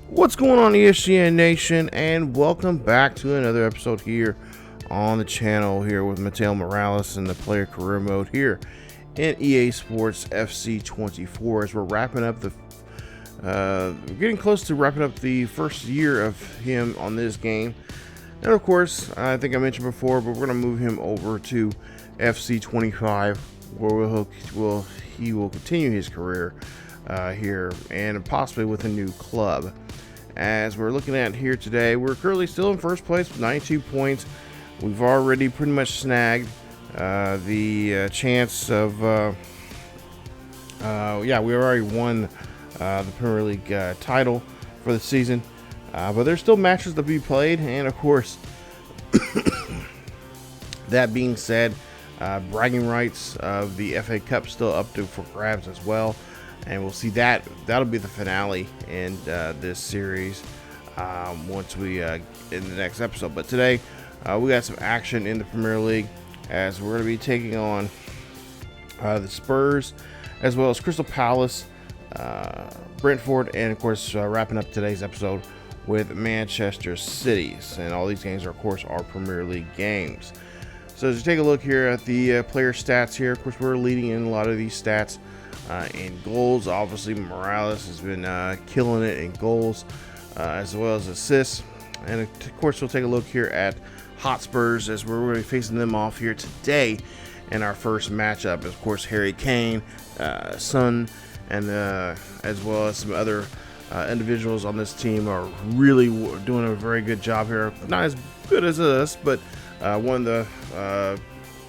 What's going on, ESGN Nation, and welcome back to another episode here on the channel here with Mateo Morales in the player career mode here in EA Sports FC 24 as we're wrapping up we're getting close to wrapping up the first year of him on this game. And of course, I think I mentioned before, but we're going to move him over to FC 25 where he will continue his career here and possibly with a new club. As we're looking at here today, we're currently still in first place with 92 points. We've already pretty much snagged the chance of we already won the Premier League title for the season, but there's still matches to be played, and of course that being said, bragging rights of the FA Cup still up for grabs as well. And we'll see that'll be the finale in this series once we in the next episode. But today we got some action in the Premier League as we're going to be taking on the Spurs as well as Crystal Palace, Brentford, and of course wrapping up today's episode with Manchester City. And all these games are, of course, our Premier League games. So as you take a look here at the player stats here, of course we're leading in a lot of these stats. In goals, obviously Morales has been killing it in goals as well as assists. And of course we'll take a look here at Hotspurs as we're going to be facing them off here today in our first matchup. Of course, Harry Kane, Son, and as well as some other individuals on this team are really doing a very good job here. Not as good as us, but one of the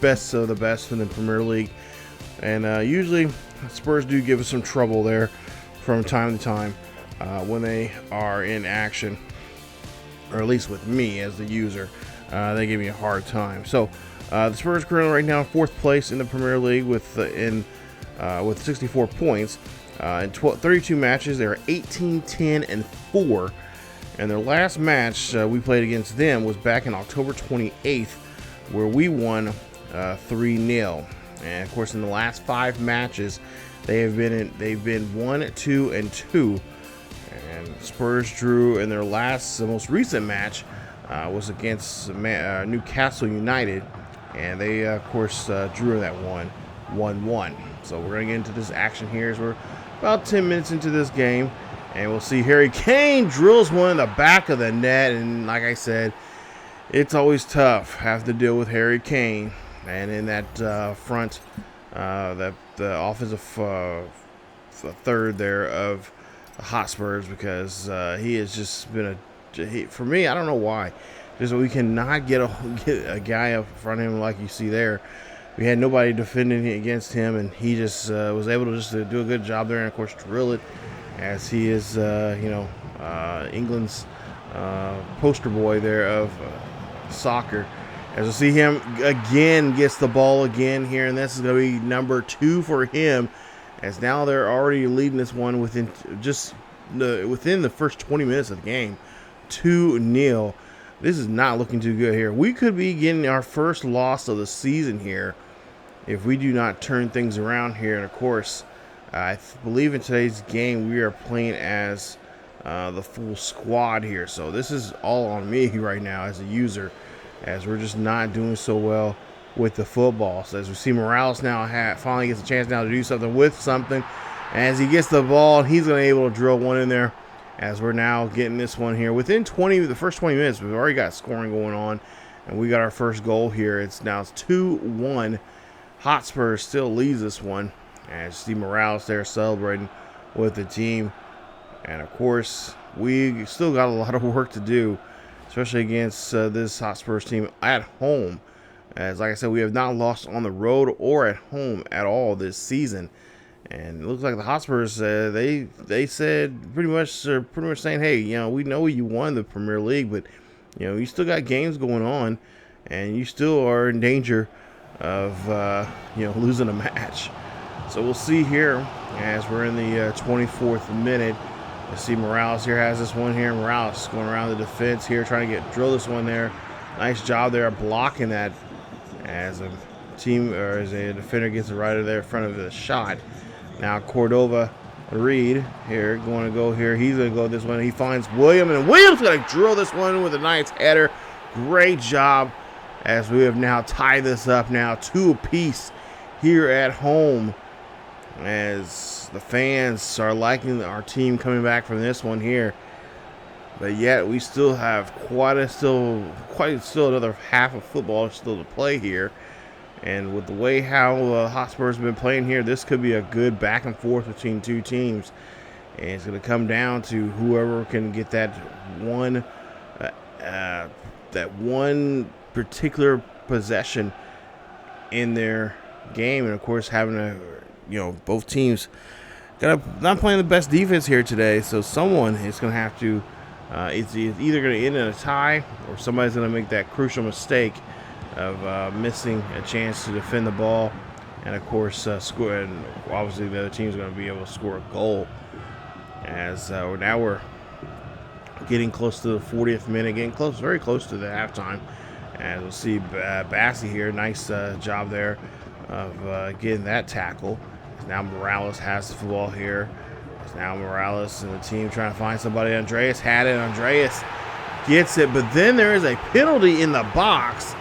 best of the best in the Premier League. And usually Spurs do give us some trouble there from time to time when they are in action, or at least with me as the user. They give me a hard time. So the Spurs currently right now in fourth place in the Premier League with 64 points. In 32 matches, they're 18-10-4. And their last match we played against them was back in October 28th, where we won 3-0. And of course, in the last 5 matches, they've been 1-2-2. And Spurs drew in their most recent match was against Newcastle United, and they of course drew that 1-1. So we're gonna get into this action here as we're about 10 minutes into this game, and we'll see Harry Kane drills one in the back of the net. And like I said, it's always tough having to deal with Harry Kane. And in that front, the offensive third there of the Hotspurs, because he has just been for me, I don't know why. Just we cannot get a guy up in front of him like you see there. We had nobody defending against him, and he just was able to just do a good job there, and of course drill it, as he is England's poster boy there of soccer. As we see him again, gets the ball again here, and this is going to be number 2 for him, as now they're already leading this one within the first 20 minutes of the game, 2-0. This is not looking too good here. We could be getting our first loss of the season here if we do not turn things around here. And of course, I believe in today's game we are playing as the full squad here, so this is all on me right now as a user, as we're just not doing so well with the football. So as we see Morales now finally gets a chance now to do something with something. As he gets the ball, he's going to be able to drill one in there, as we're now getting this one here. Within the first 20 minutes, we've already got scoring going on, and we got our first goal here. It's 2-1. Hotspur still leads this one, as you see Morales there celebrating with the team. And of course, we still got a lot of work to do, especially against this Hotspurs team at home. As like I said, we have not lost on the road or at home at all this season. And it looks like the Hotspurs, they said pretty much saying, hey, we know you won the Premier League, but you still got games going on, and you still are in danger of losing a match. So we'll see here as we're in the 24th minute. You see Morales here has this one here. Morales going around the defense here, trying to drill this one there. Nice job there blocking that as a defender gets it right there in front of the shot. Now Cordova Reed here going to go here. He's going to go this one. He finds William, and Williams going to drill this one with a nice header. Great job, as we have now tied this up now 2 apiece here at home, as the fans are liking our team coming back from this one here. But yet we still have quite another half of football still to play here. And with the way how Hotspurs have been playing here, this could be a good back and forth between 2 teams. And it's going to come down to whoever can get that one particular possession in their game. And of course, having both teams not playing the best defense here today. So someone is going to have to. It's either going to end in a tie, or somebody's going to make that crucial mistake of missing a chance to defend the ball, and of course score. And obviously the other team is going to be able to score a goal. As now we're getting close to the 40th minute, very close to the halftime. And we'll see Bassey here. Nice job there of getting that tackle. Now Morales has the football here. Now Morales and the team trying to find somebody. Andreas had it. Andreas gets it, but then there is a penalty in the box,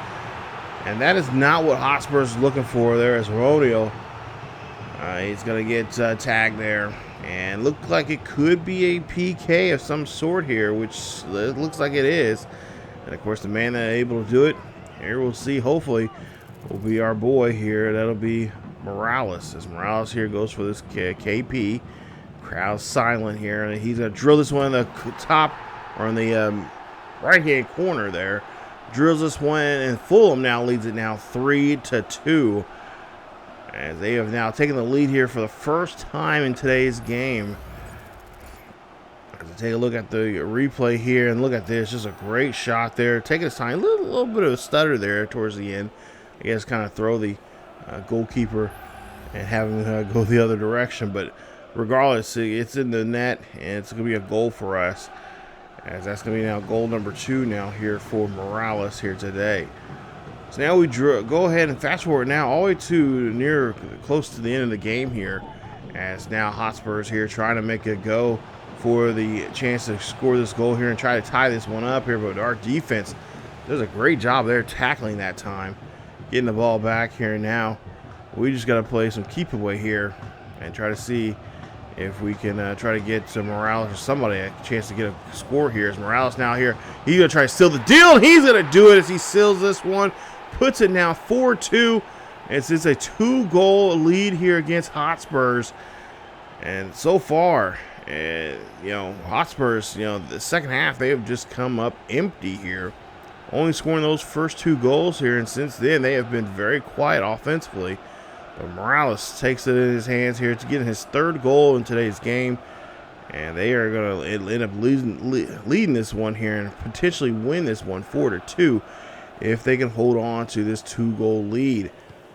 and that is not what Hotspurs is looking for. There is Romeo. He's going to get tagged there, and looked like it could be a PK of some sort here, which it looks like it is. And of course, the man that is able to do it here, we'll see, hopefully, will be our boy here. That'll be Morales. As Morales here goes for this KP. Crowd's silent here, and he's going to drill this one in the top, or in the right-hand corner there. Drills this one, and Fulham now leads it now 3-2. As they have now taken the lead here for the first time in today's game. As I take a look at the replay here, and look at this, just a great shot there. Taking his time, a little bit of a stutter there towards the end. I guess kind of throw the goalkeeper and have him go the other direction, but regardless, it's in the net, and it's going to be a goal for us, as that's going to be now goal number 2 now here for Morales here today. So now we go ahead and fast forward now all the way to close to the end of the game here, as now Hotspurs here trying to make a go for the chance to score this goal here and try to tie this one up here. But our defense does a great job there tackling that time, getting the ball back here. Now we just got to play some keep away here and try to see if we can try to get to Morales or somebody a chance to get a score here. As Morales now here, he's going to try to seal the deal, and he's going to do it as he seals this one, puts it now 4-2. It's a 2-goal lead here against Hotspurs. And so far, Hotspurs, the second half, they have just come up empty here, only scoring those first 2 goals here, and since then they have been very quiet offensively. But Morales takes it in his hands here to get his 3rd goal in today's game. And they are going to end up leading this one here and potentially win this one 4-2 if they can hold on to this 2-goal lead.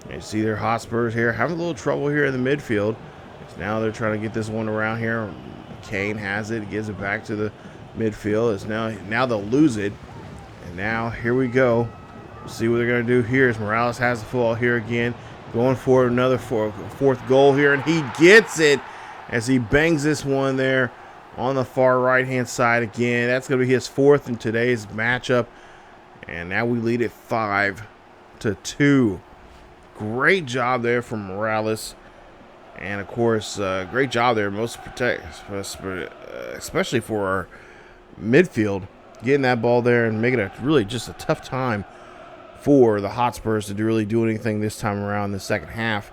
And you see their Hotspurs here having a little trouble here in the midfield. So now they're trying to get this one around here. Kane has it, gives it back to the midfield. It's now they'll lose it. And now here we go. See what they're going to do here as Morales has the football here again. Going for another 4th goal here, and he gets it as he bangs this one there on the far right-hand side again. That's going to be his 4th in today's matchup, and now we lead it 5-2. Great job there from Morales, and of course, great job there, especially for our midfield, getting that ball there and making it really just a tough time for the Hotspurs to really do anything this time around in the second half.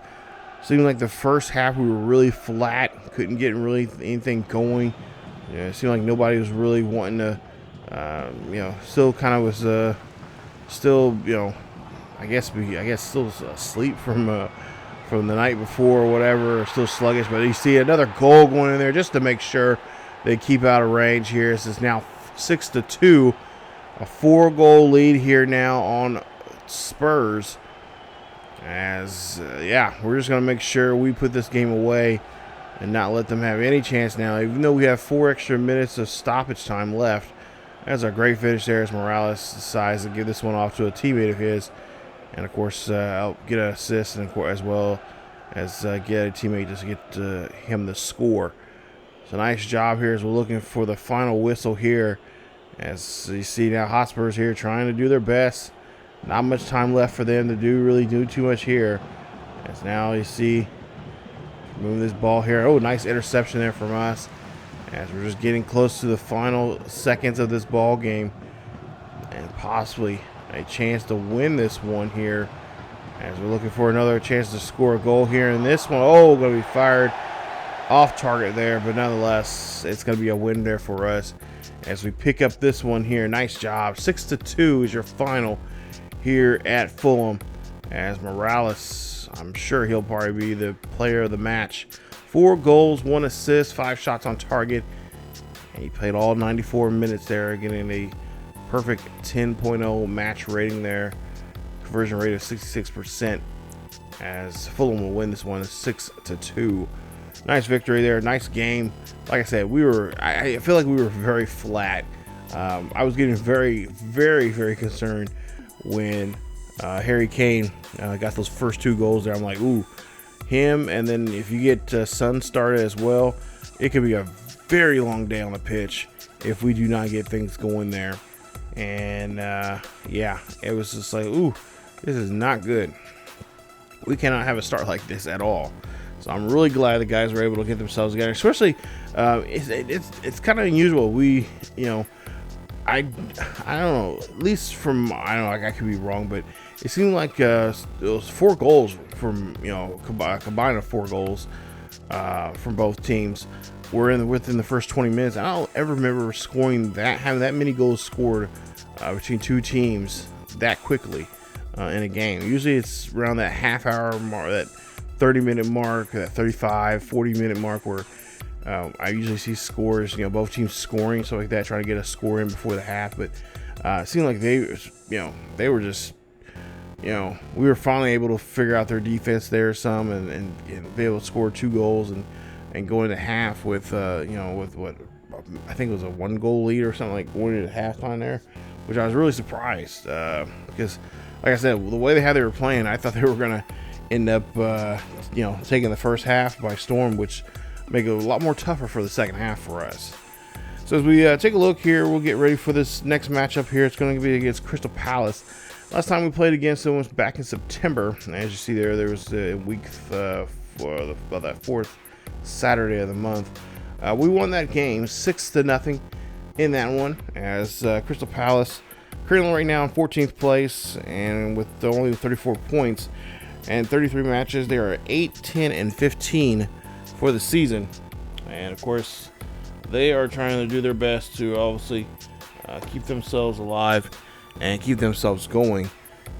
Seemed like the first half we were really flat, couldn't get really anything going. It seemed like nobody was really wanting to, still kind of was still, I guess still asleep from the night before or whatever, still sluggish. But you see another goal going in there just to make sure they keep out of range here. This is now 6-2, a 4-goal lead here now on Spurs. As we're just going to make sure we put this game away and not let them have any chance now, even though we have 4 extra minutes of stoppage time left. That's a great finish there as Morales decides to give this one off to a teammate of his, and of course get an assist, and as well as get a teammate just to get him the score. So nice job here as we're looking for the final whistle here. As you see now, Hotspurs here trying to do their best. Not much time left for them to really do too much here. As now you see, move this ball here. Oh, nice interception there from us. As we're just getting close to the final seconds of this ball game. And possibly a chance to win this one here. As we're looking for another chance to score a goal here in this one. Oh, going to be fired off target there. But nonetheless, it's going to be a win there for us. As we pick up this one here. Nice job. 6-2 is your final here at Fulham. As Morales, I'm sure he'll probably be the player of the match. 4 goals, 1 assist, 5 shots on target. And he played all 94 minutes there, getting a perfect 10.0 match rating there. Conversion rate of 66%. As Fulham will win this one 6-2. Nice victory there. Nice game. Like I said, I feel like we were very flat. I was getting very, very, very concerned when Harry Kane got those first 2 goals there. I'm like, ooh, him. And then if you get Son started as well, it could be a very long day on the pitch if we do not get things going there. And yeah, it was just like, ooh, this is not good. We cannot have a start like this at all. So I'm really glad the guys were able to get themselves together. Especially, it's kind of unusual. We, I don't know. At least from, I don't know. I could be wrong, but it seemed like it was 4 goals from combined of 4 goals from both teams. We're within the first 20 minutes. I don't ever remember having that many goals scored between 2 teams that quickly in a game. Usually it's around that half-hour mark, that 30-minute mark, that 35, 40-minute mark where I usually see scores, both teams scoring, stuff like that, trying to get a score in before the half. But it seemed like they were just, we were finally able to figure out their defense there some and be able to score 2 goals and go into half with, with what I think it was a 1-goal lead or something, like going into halftime there, which I was really surprised because, like I said, the way they were playing, I thought they were going to end up, taking the first half by storm, which make it a lot more tougher for the second half for us. So as we take a look here, we'll get ready for this next matchup here. It's going to be against Crystal Palace. Last time we played against them was back in September. And as you see there was a week for that 4th Saturday of the month. We won that game 6-0 in that one, as Crystal Palace currently right now in 14th place and with only 34 points and 33 matches. They are 8-10-15 for the season, and of course they are trying to do their best to obviously keep themselves alive and keep themselves going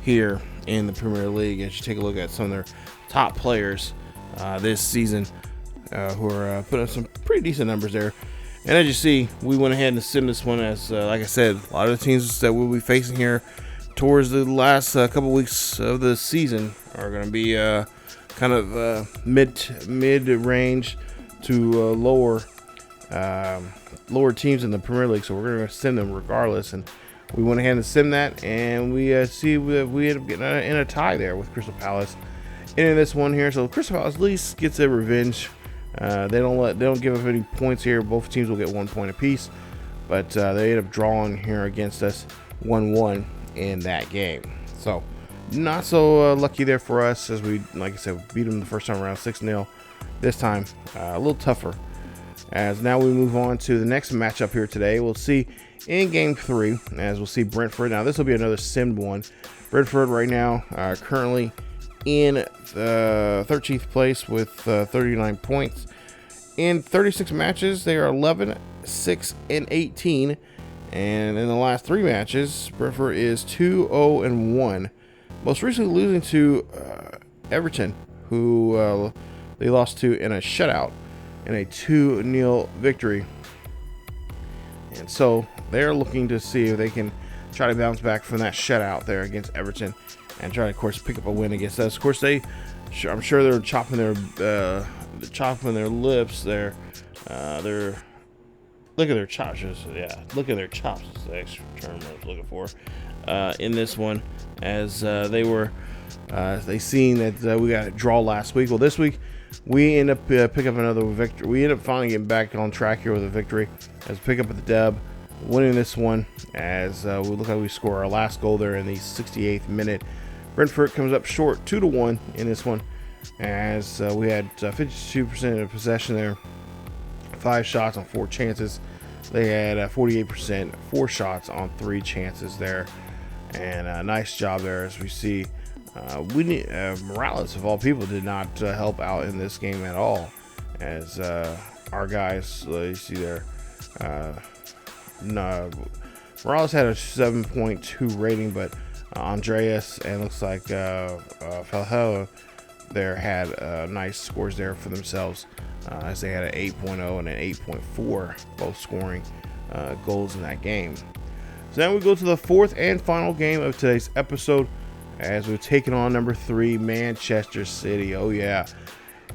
here in the Premier League. As you take a look at some of their top players this season who are putting up some pretty decent numbers there. And as you see, we went ahead and sim this one as, like I said, a lot of the teams that we'll be facing here towards the last couple weeks of the season are going to be kind of mid-range to lower teams in the Premier League. So we're going to sim them regardless. And we went ahead and sim that, and we see we ended up getting in a tie there with Crystal Palace in this one here. So Crystal Palace at least gets their revenge. They don't give up any points here. Both teams will get 1 point apiece, but they end up drawing here against us 1-1 in that game. So not so lucky there for us, as we, like I said, beat them the first time around 6-0. This time a little tougher. As now we move on to the next matchup here today. We'll see in game 3, as we'll see Brentford. Now this will be another simmed one. Brentford right now currently in 13th place with 39 points. In 36 matches, they are 11-6-18. And in the last 3 matches, Brentford is 2-0-1. Most recently losing to Everton, who they lost to in a shutout in a 2-0 victory. And so they're looking to see if they can try to bounce back from that shutout there against Everton and try to, of course, pick up a win against us. Of course, I'm sure they're chopping their lips there. They're look at their chops. Look at their chops is the extra term I was looking for in this one, as they seen that we got a draw last week. Well, this week we end up pick up another victory. We end up finally getting back on track here with a victory as we pick up the dub, winning this one as we look like we score our last goal there in the 68th minute. Brentford comes up short 2-1 in this one as we had 52% of possession there, 5 shots on 4 chances. They had 48%, 4 shots on 3 chances there, and a nice job there as we see. Morales, of all people, did not help out in this game at all. As our guys, you see there, Morales had a 7.2 rating, but Andreas and looks like Fulham there had nice scores there for themselves, as they had an 8.0 and an 8.4, both scoring goals in that game. So now we go to the 4th and final game of today's episode, as we're taking on number 3, Manchester City. Oh yeah,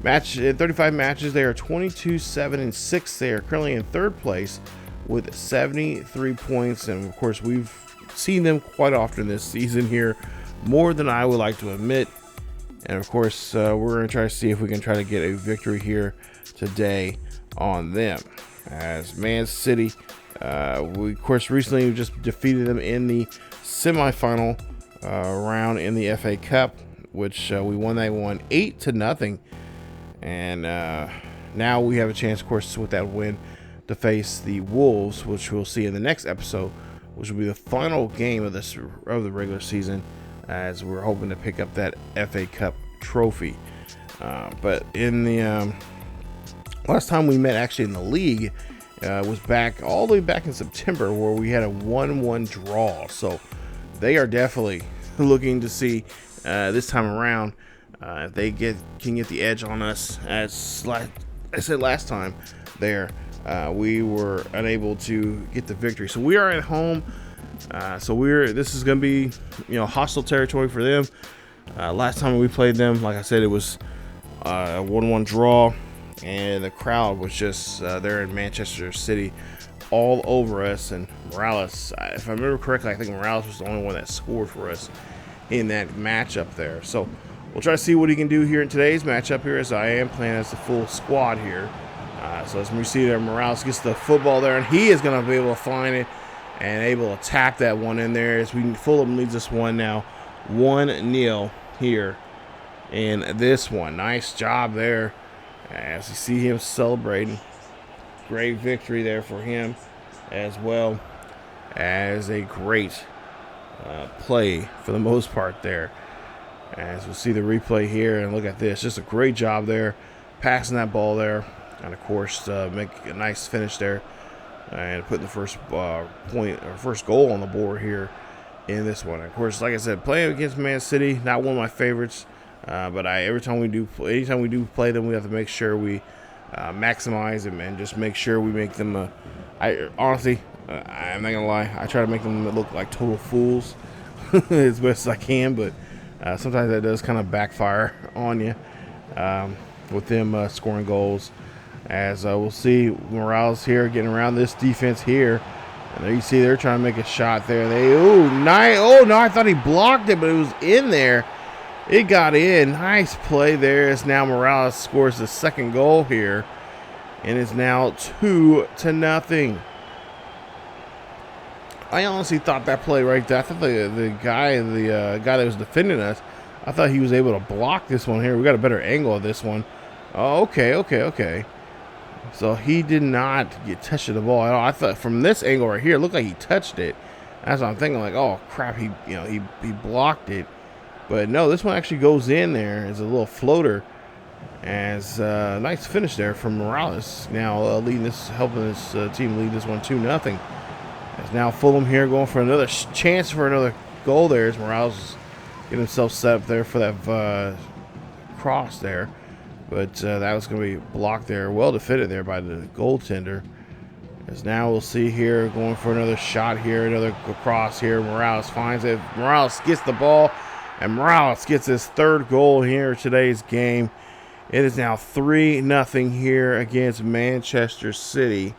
match 35 matches. They are 22-7-6. They are currently in 3rd place with 73 points, and of course we've seen them quite often this season here, more than I would like to admit. And of course we're going to try to see if we can try to get a victory here today on them. As Man City, we of course recently just defeated them in the semifinal round in the FA Cup, which we won that one 8-0, and now we have a chance, of course, with that win to face the Wolves, which we'll see in the next episode, which will be the final game of the regular season, as we're hoping to pick up that FA Cup trophy. But in the last time we met, actually in the league, was back all the way back in September, where we had a 1-1 draw. So they are definitely looking to see this time around if they can get the edge on us. As I said last time, there we were unable to get the victory. So we are at home. This is going to be hostile territory for them. Last time we played them, like I said, it was a 1-1 draw, and the crowd was just there in Manchester City all over us. And Morales, if I remember correctly, I think Morales was the only one that scored for us in that matchup there. So we'll try to see what he can do here in today's matchup here, as I am playing as the full squad here. So as we see there, Morales gets the football there, and he is going to be able to find it and able to tap that one in there, as Fulham leads us 1-0 here in this one. Nice job there, as you see him celebrating. Great victory there for him, as well as a great play for the most part there. As we'll see the replay here, and look at this, just a great job there, passing that ball there, and of course make a nice finish there, and putting the first first goal on the board here in this one. Of course, like I said, playing against Man City, not one of my favorites, but anytime we do play them, we have to make sure we maximize them and just make sure we make them. Honestly, I'm not gonna lie, I try to make them look like total fools as best as I can, but sometimes that does kind of backfire on you with them scoring goals. As we'll see Morales here getting around this defense here, and there you see they're trying to make a shot there. I thought he blocked it, but it was in there. It got in. Nice play there, as now Morales scores the second goal here, and it's now 2-0. I honestly thought that play right there, I thought the guy that was defending us, I thought he was able to block this one here. We got a better angle of this one. Oh, okay. So he did not get touched to the ball at all. I thought from this angle right here, it looked like he touched it. That's what I'm thinking, like, oh crap, he blocked it. But no, this one actually goes in there as a little floater. As nice finish there from Morales. Now helping this team lead this one 2-0. As now Fulham here going for another chance for another goal there, as Morales getting himself set up there for that cross there. But that was going to be blocked there. Well defended there by the goaltender. As now we'll see here going for another shot here. Another cross here. Morales finds it. Morales gets the ball. And Morales gets his 3rd goal here in today's game. It is now 3-0 here against Manchester City.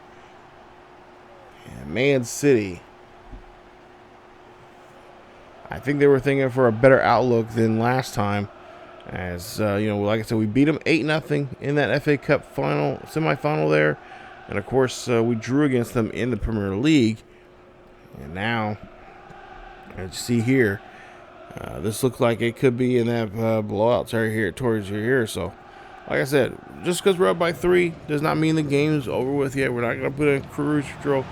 And Man City, I think they were thinking for a better outlook than last time. As like I said, we beat them 8-0 in that FA Cup semifinal there, and of course we drew against them in the Premier League. And now, as you see here, this looks like it could be in that blowout right here towards here. So, like I said, just because we're up by 3 does not mean the game's over with yet. We're not going to put in cruise control.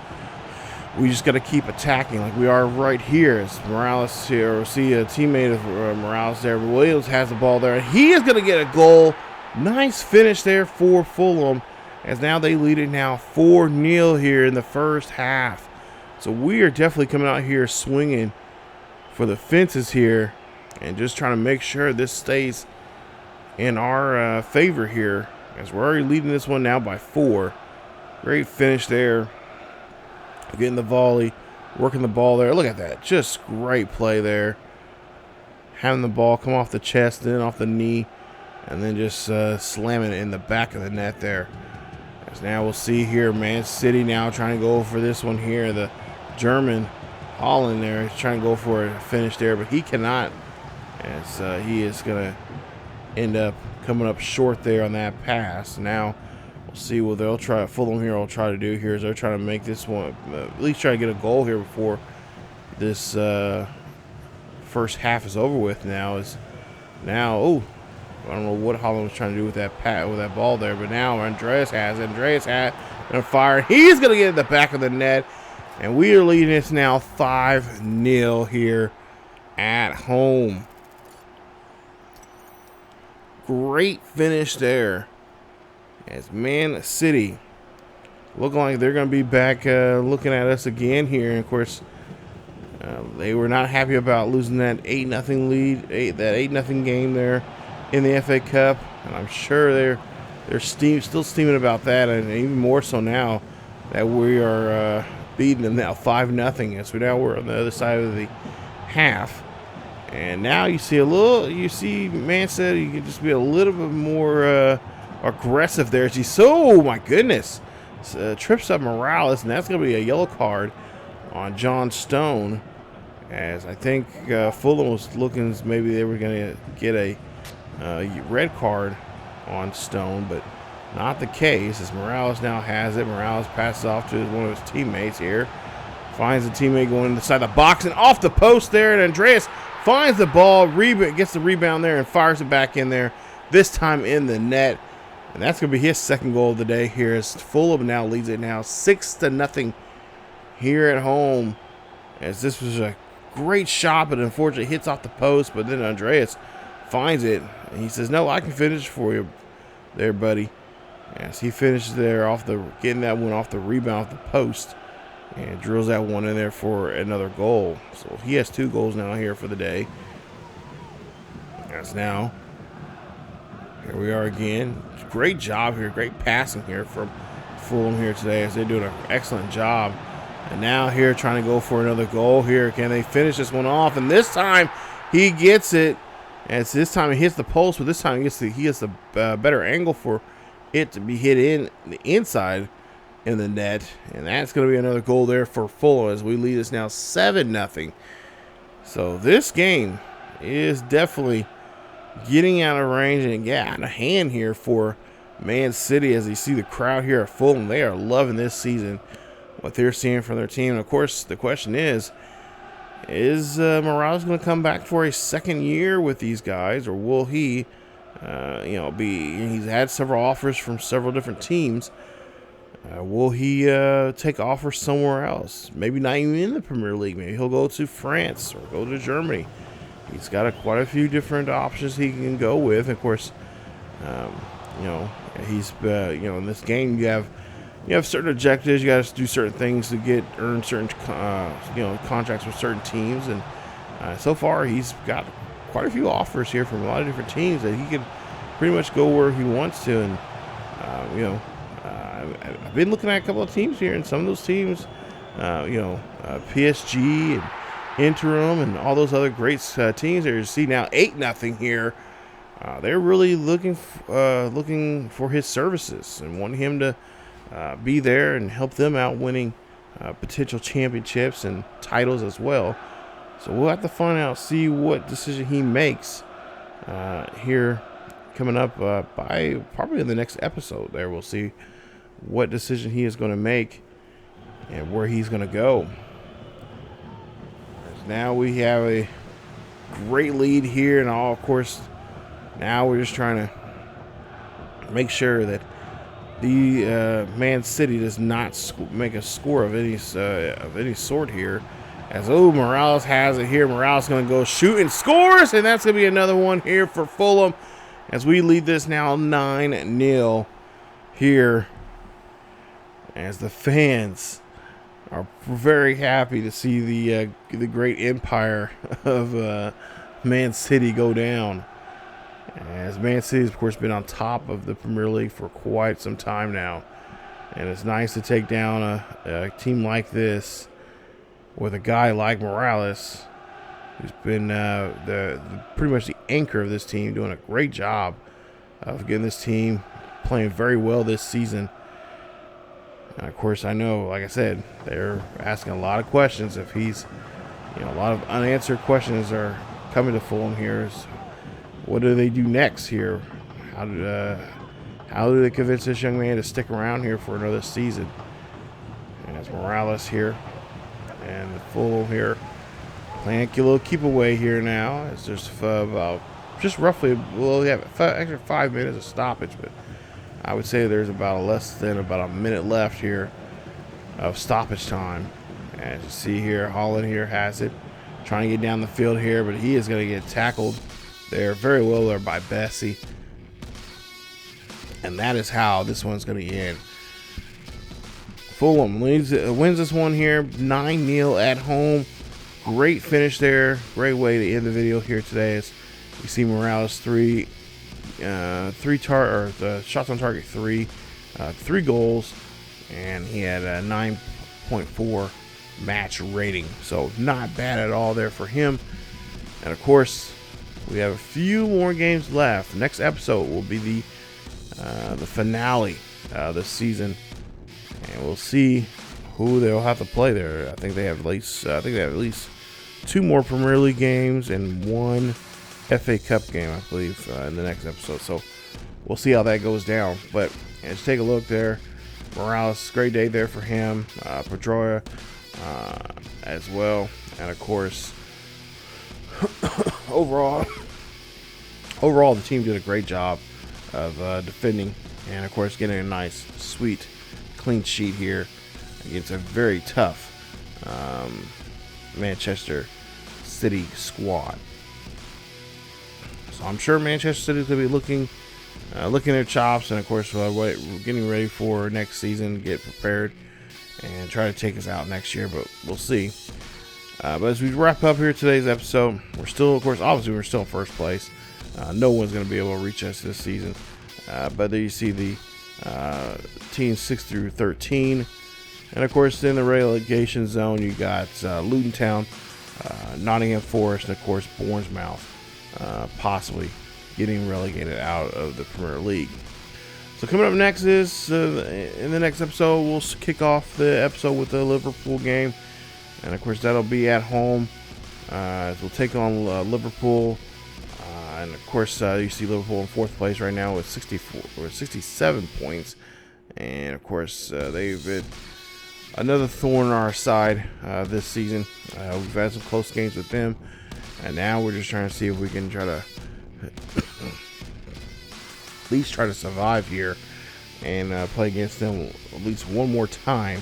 We just got to keep attacking like we are right here. As Morales here, we'll see a teammate of Morales there. Williams has the ball there, and he is going to get a goal. Nice finish there for Fulham, as now they lead it now 4-0 here in the first half. So we are definitely coming out here swinging for the fences here and just trying to make sure this stays in our favor here, as we're already leading this one now by 4. Great finish there. Getting the volley, working the ball there. Look at that. Just great play there. Having the ball come off the chest, then off the knee, and then just slamming it in the back of the net there. As now we'll see here, Man City now trying to go for this one here. The German Holland there is trying to go for a finish there, but he cannot, as he is going to end up coming up short there on that pass. Now we'll see what they'll try. Fulham here will try to do here is they're trying to make this one, at least try to get a goal here before this first half is over with. Now I don't know what Holland was trying to do with that ball there, but now Andreas has and fire. He's gonna get in the back of the net, and we are leading this now 5-0 here at home. Great finish there. As Man City look like they're going to be back looking at us again here. And of course, they were not happy about losing that 8-0 lead, that 8-0 game there in the FA Cup. And I'm sure they're still steaming about that, and even more so now that we are beating them now 5-0. So now we're on the other side of the half. And now you see Man City, you can just be a little bit more aggressive there. Oh my goodness, trips up Morales, and that's going to be a yellow card on John Stone, as I think Fulham was looking maybe they were going to get a red card on Stone, but not the case, as Morales now has it. Morales passes off to one of his teammates here, finds a teammate going inside the box and off the post there, and Andreas finds the ball, gets the rebound there and fires it back in there, this time in the net. And that's going to be his second goal of the day here, as Fulham now leads it now 6-0 here at home. As this was a great shot, but unfortunately hits off the post. But then Andreas finds it, and he says, "No, I can finish for you there, buddy." As he finishes there getting that one off the rebound off the post, and drills that one in there for another goal. So he has 2 goals now here for the day. As now, here we are again. Great job here. Great passing here from Fulham here today, as they're doing an excellent job. And now here trying to go for another goal here. Can they finish this one off? And this time he gets it. As this time he hits the post, but this time he gets the better angle for it to be hit in the inside in the net. And that's going to be another goal there for Fulham, as we lead us now 7-0. So this game is definitely getting out of range and out of hand here for Man City, as you see the crowd here at Fulham. They are loving this season, what they're seeing from their team. And of course, the question is Morales going to come back for a second year with these guys, or will he, he's had several offers from several different teams. Will he take offers somewhere else? Maybe not even in the Premier League. Maybe he'll go to France or go to Germany. He's got quite a few different options he can go with. Of course, he's in this game you have certain objectives. You got to do certain things to earn certain contracts with certain teams, and so far he's got quite a few offers here from a lot of different teams that he could pretty much go where he wants to. And I've been looking at a couple of teams here, and some of those teams, PSG and Interim and all those other great teams that you see now 8-0 here. They're really looking for his services and want him to be there and help them out winning potential championships and titles as well. So we'll have to find out, see what decision he makes here coming up by probably in the next episode. There we'll see what decision he is going to make and where he's going to go. Now we have a great lead here, and of course now we're just trying to make sure that the Man City does not make a score of any sort here. As Morales has it here. Morales going to go shoot and scores, and that's going to be another one here for Fulham as we lead this now 9-0 here, as the fans are very happy to see the great empire of Man City go down. As Man City has, of course, been on top of the Premier League for quite some time now. And it's nice to take down a team like this with a guy like Morales, who's been pretty much the anchor of this team, doing a great job of getting this team playing very well this season. And of course, I know, like I said, they're asking a lot of questions. If he's, a lot of unanswered questions are coming to Fulham here. What do they do next here? How do they convince this young man to stick around here for another season? And it's Morales here, and the Fulham here playing a little keep away here now. It's just about roughly, we have actually 5 minutes of stoppage, but I would say there's about less than about a minute left here of stoppage time. As you see here, Holland here has it, trying to get down the field here, but he is going to get tackled there very well there by Bessie. And that is how this one's going to end. Fulham wins this one here, 9-0 at home. Great finish there. Great way to end the video here today. As you see Morales shots on target, three goals, and he had a 9.4 match rating. So not bad at all there for him. And of course, we have a few more games left. The next episode will be the finale this season, and we'll see who they'll have to play there. I think they have at least 2 more Premier League games and 1 FA Cup game, I believe, in the next episode. So we'll see how that goes down. But just take a look there. Morales, great day there for him. Pedroia as well, and of course. Overall, the team did a great job of defending, and of course getting a nice, sweet, clean sheet here against a very tough Manchester City squad. So I'm sure Manchester City is going to be looking their chops, and of course we're getting ready for next season, get prepared, and try to take us out next year. But we'll see. But as we wrap up here today's episode, we're still, of course, obviously we're still in first place. No one's going to be able to reach us this season. But there you see the teams 6 through 13. And of course, in the relegation zone, you got Luton Town, Nottingham Forest, and of course, Bournemouth, possibly getting relegated out of the Premier League. So coming up next is, in the next episode, we'll kick off the episode with the Liverpool game. And of course, that'll be at home as we'll take on Liverpool. And of course, you see Liverpool in 4th place right now with 67 points. And of course, they've been another thorn in our side this season. We've had some close games with them, and now we're just trying to see if we can try to at least try to survive here and play against them at least one more time.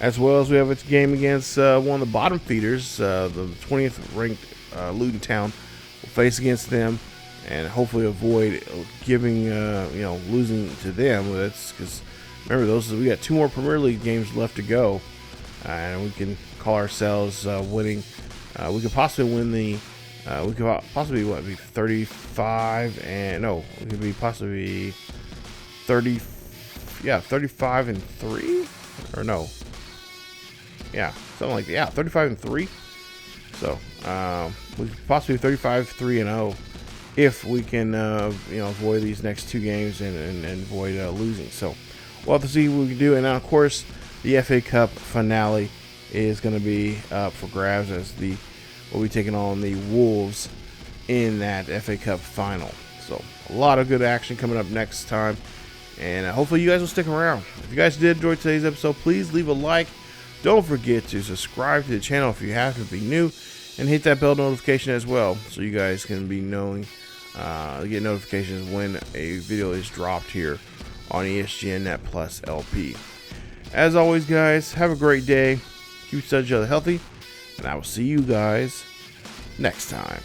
As well as we have a game against one of the bottom feeders, the 20th ranked Luton Town. We'll face against them and hopefully avoid giving, losing to them. That's because remember, we got 2 more Premier League games left to go, and we can call ourselves winning. We could possibly win the. We could possibly be 35 and no, we could be possibly 30. Yeah, 35 and 3, or no. Yeah, something like that. Yeah, 35-3. So we could possibly 35-3-0 if we can, avoid these next 2 games and avoid losing. So we'll have to see what we can do. And now, of course, the FA Cup finale is going to be up for grabs as we'll be taking on the Wolves in that FA Cup final. So a lot of good action coming up next time, and hopefully you guys will stick around. If you guys did enjoy today's episode, please leave a like. Don't forget to subscribe to the channel if you happen to be new, and hit that bell notification as well, so you guys can be knowing, get notifications when a video is dropped here on ESGNet Plus LP. As always, guys, have a great day. Keep each other healthy, and I will see you guys next time.